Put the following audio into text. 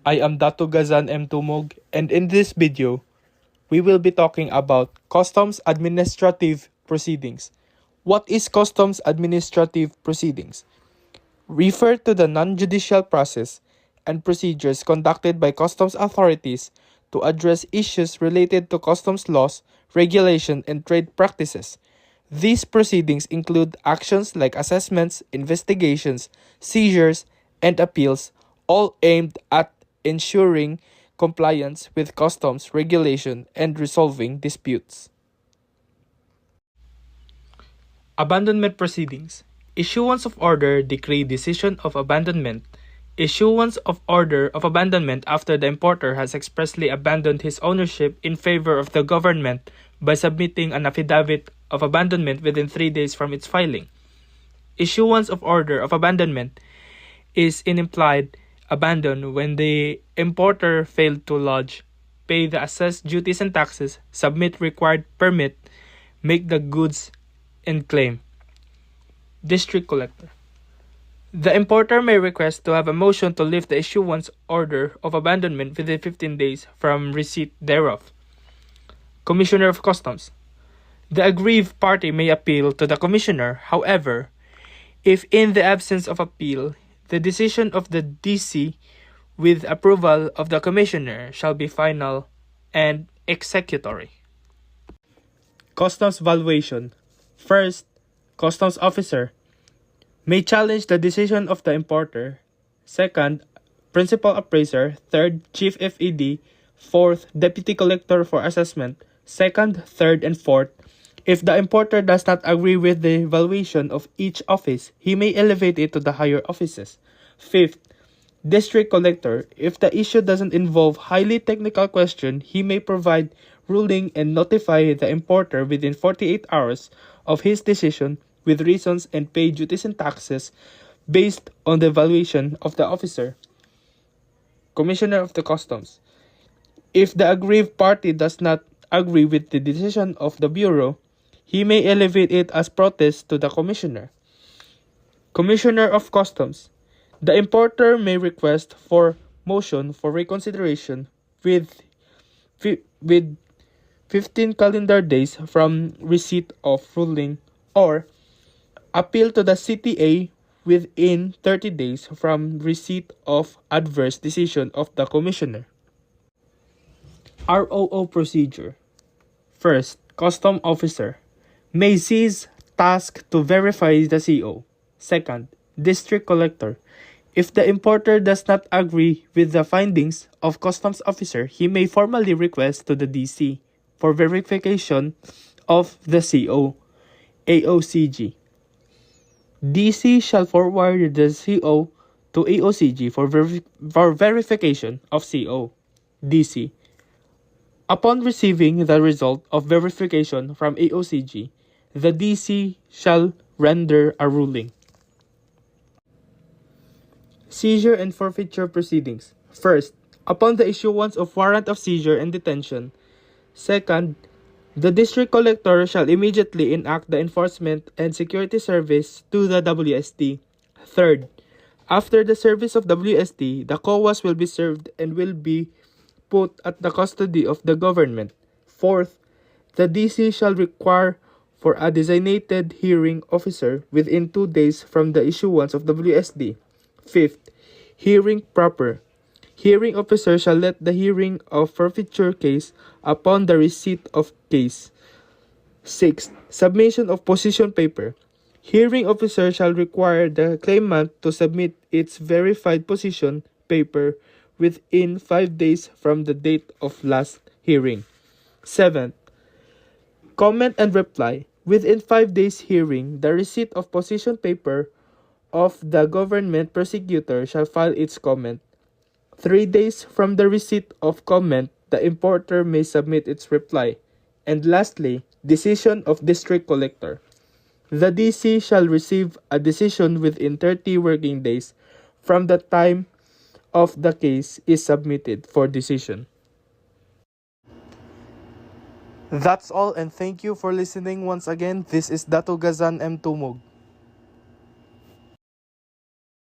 I am Datu Gazan M. Tumog, and in this video, we will be talking about Customs Administrative Proceedings. What is Customs Administrative Proceedings? Refer to the non-judicial process and procedures conducted by customs authorities to address issues related to customs laws, regulation, and trade practices. These proceedings include actions like assessments, investigations, seizures, and appeals, all aimed at ensuring compliance with customs regulation and resolving disputes. Abandonment proceedings. Issuance of order, decree, decision of abandonment. Issuance of order of abandonment after the importer has expressly abandoned his ownership in favor of the government by submitting an affidavit of abandonment within 3 days from its filing. Issuance of order of abandonment is in implied abandon when the importer failed to lodge, pay the assessed duties and taxes, submit required permit, make the goods, and claim. District Collector. The importer may request to have a motion to lift the issuance order of abandonment within 15 days from receipt thereof. Commissioner of Customs. The aggrieved party may appeal to the Commissioner. However, if in the absence of appeal, the decision of the DC with approval of the Commissioner shall be final and executory. Customs valuation. First, Customs Officer may challenge the decision of the importer. Second, Principal Appraiser. Third, Chief FED. Fourth, Deputy Collector for Assessment. Second, third, and fourth. If the importer does not agree with the valuation of each office, he may elevate it to the higher offices. Fifth, District Collector. If the issue doesn't involve highly technical question, he may provide ruling and notify the importer within 48 hours of his decision with reasons and pay duties and taxes based on the valuation of the officer. Commissioner of the Customs. If the aggrieved party does not agree with the decision of the Bureau, he may elevate it as protest to the Commissioner. Commissioner of Customs. The importer may request for motion for reconsideration with 15 calendar days from receipt of ruling or appeal to the CTA within 30 days from receipt of adverse decision of the Commissioner. ROO procedure. First, Custom Officer may seize task to verify the CO. Second, District Collector. If the importer does not agree with the findings of Customs Officer, he may formally request to the DC for verification of the CO. AOCG. DC shall forward the CO to AOCG for verification of CO. DC. Upon receiving the result of verification from AOCG, the DC shall render a ruling. Seizure and forfeiture proceedings. First, upon the issuance of warrant of seizure and detention. Second, the District Collector shall immediately enact the enforcement and security service to the WST. Third, after the service of WST, the COAs will be served and will be put at the custody of the government. Fourth, the DC shall require for a designated hearing officer within 2 days from the issuance of WSD. Fifth, hearing proper. Hearing officer shall let the hearing of forfeiture case upon the receipt of case. Sixth, submission of position paper. Hearing officer shall require the claimant to submit its verified position paper within 5 days from the date of last hearing. Seventh, comment and reply. Within 5 days hearing, the receipt of position paper of the government prosecutor shall file its comment. 3 days from the receipt of comment, the importer may submit its reply. And lastly, decision of District Collector. The DC shall receive a decision within 30 working days from the time of the case is submitted for decision. That's all, and thank you for listening once again. This is Datu Gazan M. Tumog.